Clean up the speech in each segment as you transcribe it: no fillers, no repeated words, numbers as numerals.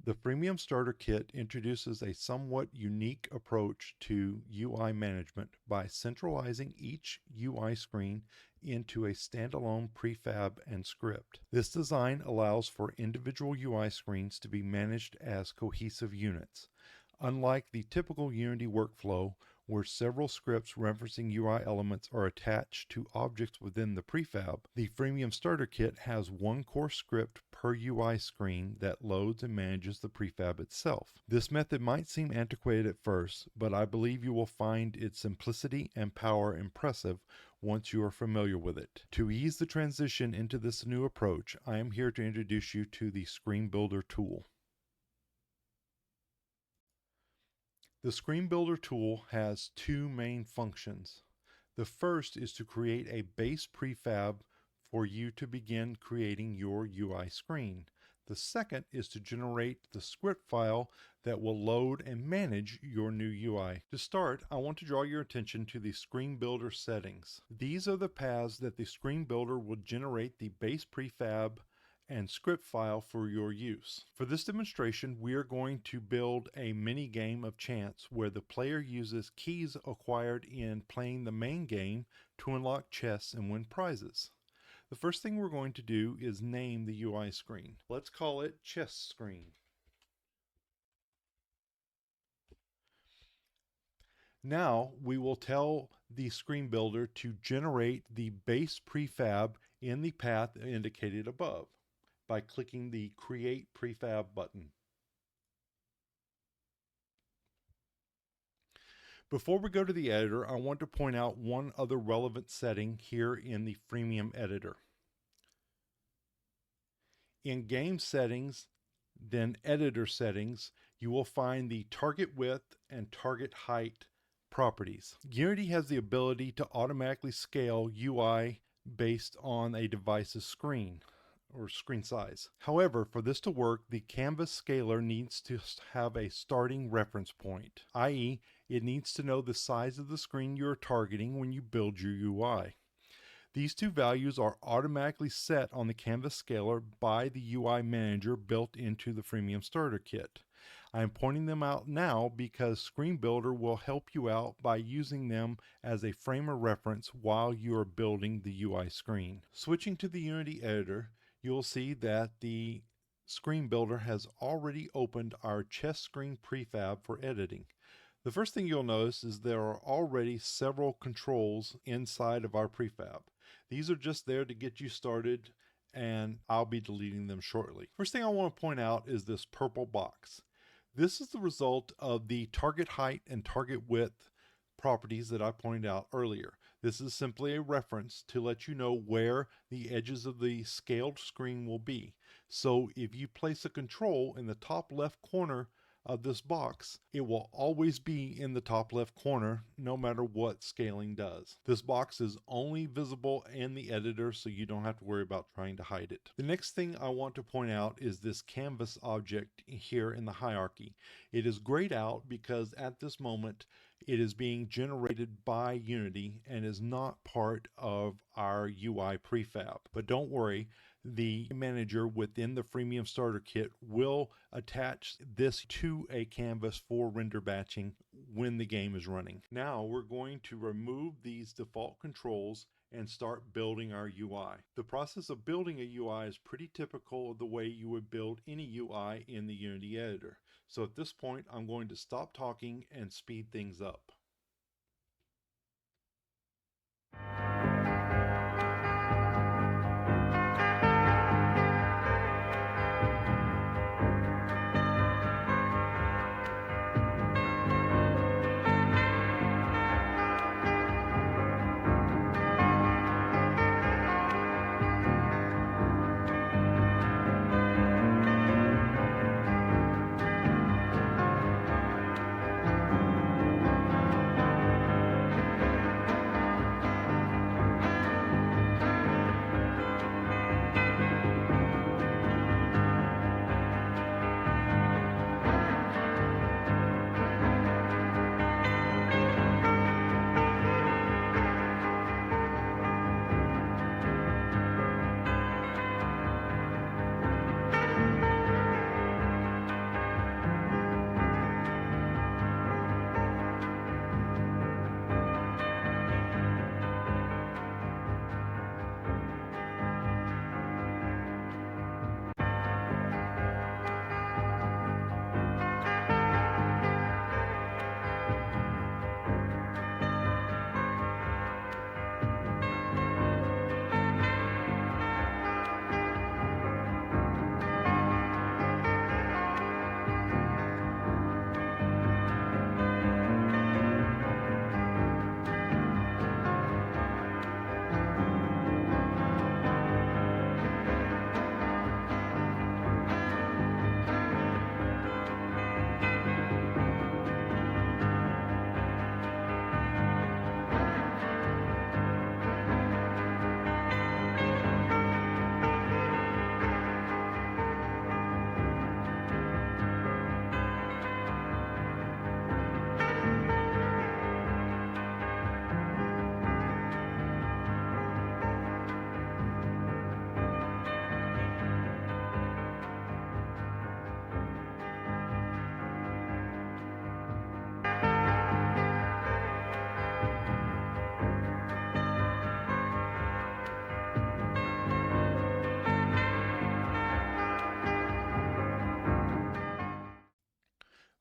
The Freemium Starter Kit introduces a somewhat unique approach to UI management by centralizing each UI screen into a standalone prefab and script. This design allows for individual UI screens to be managed as cohesive units. Unlike the typical Unity workflow, where several scripts referencing UI elements are attached to objects within the prefab, the Freemium Starter Kit has one core script per UI screen that loads and manages the prefab itself. This method might seem antiquated at first, but I believe you will find its simplicity and power impressive once you are familiar with it. To ease the transition into this new approach, I am here to introduce you to the ScreenBuilder tool. The ScreenBuilder tool has two main functions. The first is to create a base prefab for you to begin creating your UI screen. The second is to generate the script file that will load and manage your new UI. To start, I want to draw your attention to the ScreenBuilder settings. These are the paths that the ScreenBuilder will generate the base prefab and script file for your use. For this demonstration, we are going to build a mini game of chance where the player uses keys acquired in playing the main game to unlock chests and win prizes. The first thing we're going to do is name the UI screen. Let's call it Chess Screen. Now we will tell the ScreenBuilder to generate the base prefab in the path indicated above by clicking the Create Prefab button. Before we go to the editor, I want to point out one other relevant setting here in the freemium editor. In game settings, then editor settings, you will find the target width and target height properties. Unity has the ability to automatically scale UI based on a device's screen or screen size. However, for this to work, the canvas scaler needs to have a starting reference point, i.e., it needs to know the size of the screen you're targeting when you build your UI. These two values are automatically set on the canvas scaler by the UI manager built into the Freemium Starter Kit. I am pointing them out now because ScreenBuilder will help you out by using them as a frame of reference while you are building the UI screen. Switching to the Unity editor, you'll see that the ScreenBuilder has already opened our chess screen prefab for editing. The first thing you'll notice is there are already several controls inside of our prefab. These are just there to get you started, and I'll be deleting them shortly. First thing I want to point out is this purple box. This is the result of the target height and target width properties that I pointed out earlier. This is simply a reference to let you know where the edges of the scaled screen will be. So if you place a control in the top left corner of this box, it will always be in the top left corner no matter what scaling does. This box is only visible in the editor, so you don't have to worry about trying to hide it. The next thing I want to point out is this canvas object here in the hierarchy. It is grayed out because at this moment it is being generated by Unity and is not part of our UI prefab. But don't worry, the manager within the Freemium Starter Kit will attach this to a canvas for render batching when the game is running. Now we're going to remove these default controls and start building our UI. The process of building a UI is pretty typical of the way you would build any UI in the Unity editor. So at this point, I'm going to stop talking and speed things up.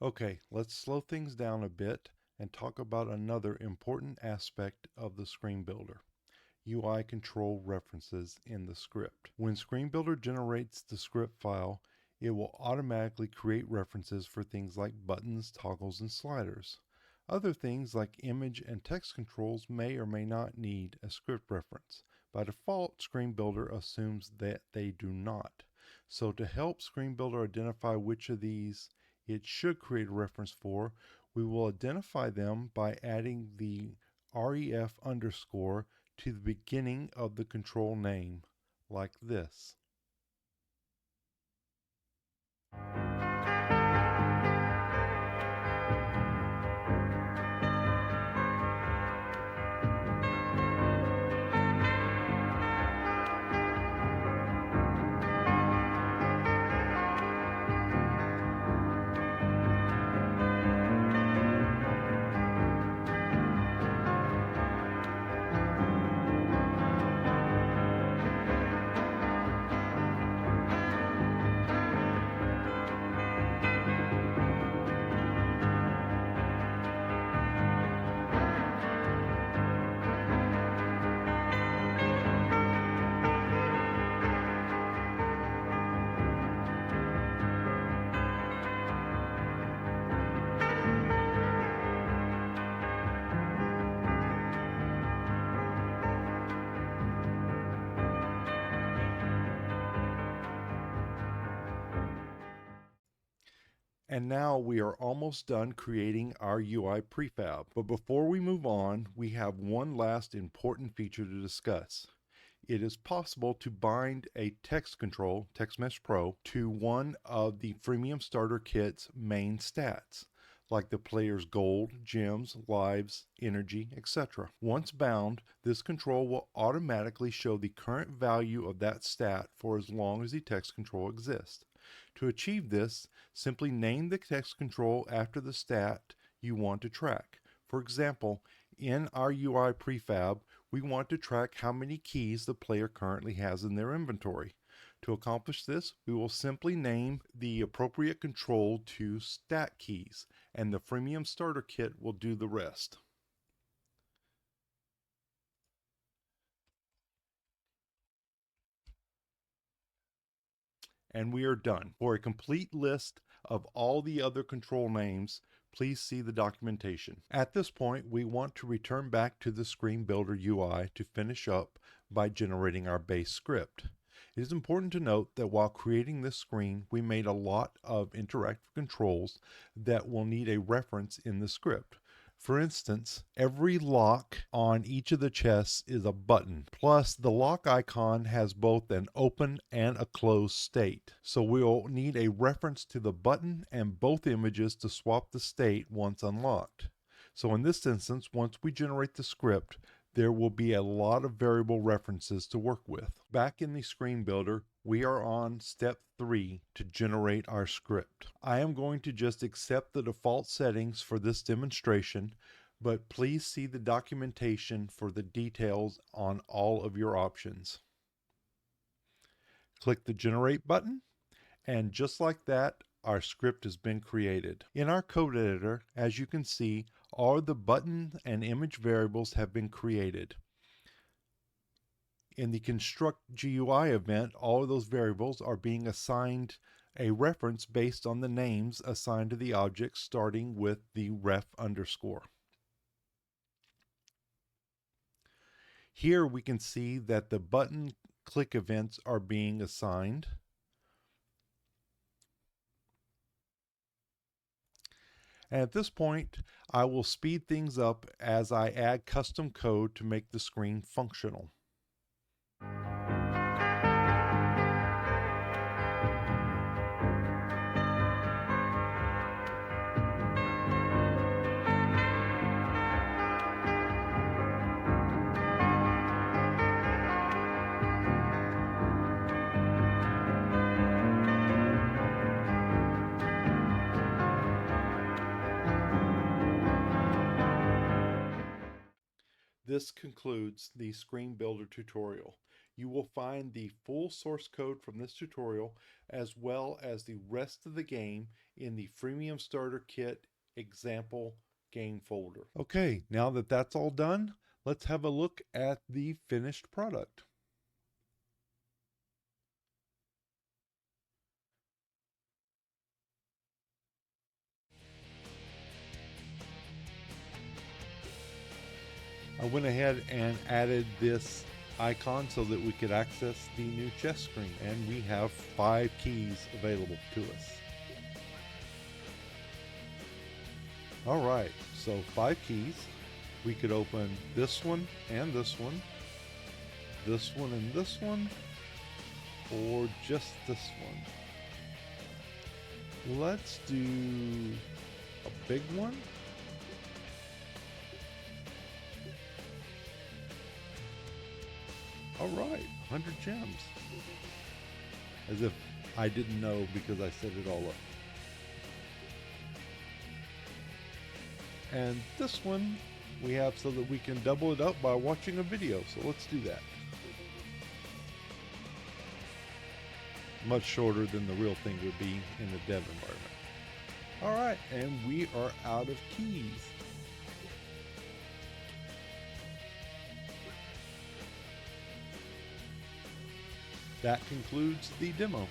Okay, let's slow things down a bit and talk about another important aspect of the Screen Builder: UI control references in the script. When ScreenBuilder generates the script file, it will automatically create references for things like buttons, toggles, and sliders. Other things like image and text controls may or may not need a script reference. By default, ScreenBuilder assumes that they do not. So to help ScreenBuilder identify which of these it should create a reference for, we will identify them by adding the ref underscore to the beginning of the control name, like this. And now we are almost done creating our UI prefab. But before we move on, we have one last important feature to discuss. It is possible to bind a text control, Text Mesh Pro, to one of the Freemium Starter Kit's main stats, like the player's gold, gems, lives, energy, etc. Once bound, this control will automatically show the current value of that stat for as long as the text control exists. To achieve this, simply name the text control after the stat you want to track. For example, in our UI prefab, we want to track how many keys the player currently has in their inventory. To accomplish this, we will simply name the appropriate control to stat keys, and the Freemium Starter Kit will do the rest. And we are done. For a complete list of all the other control names, please see the documentation. At this point, we want to return back to the ScreenBuilder UI to finish up by generating our base script. It is important to note that while creating this screen, we made a lot of interactive controls that will need a reference in the script. For instance, every lock on each of the chests is a button. Plus, the lock icon has both an open and a closed state. So we'll need a reference to the button and both images to swap the state once unlocked. So in this instance, once we generate the script, there will be a lot of variable references to work with. Back in the Screen Builder, we are on step 3 to generate our script. I am going to just accept the default settings for this demonstration, but please see the documentation for the details on all of your options. Click the Generate button, and just like that, our script has been created. In our code editor, as you can see, all the button and image variables have been created. In the construct GUI event, all of those variables are being assigned a reference based on the names assigned to the objects, starting with the ref underscore. Here we can see that the button click events are being assigned. And at this point, I will speed things up as I add custom code to make the screen functional. This concludes the Screen Builder tutorial. you will find the full source code from this tutorial as well as the rest of the game in the Freemium Starter Kit example game folder. Okay, now that that's all done, let's have a look at the finished product. I went ahead and added this icon so that we could access the new chess screen, and we have 5 keys available to us. All right, so 5 keys. We could open this one and this one and this one, or just this one. Let's do a big one. All right, 100 gems. As if I didn't know because I set it all up. And this one we have so that we can double it up by watching a video. So let's do that. Much shorter than the real thing would be in the dev environment. All right, and we are out of keys. That concludes the demo.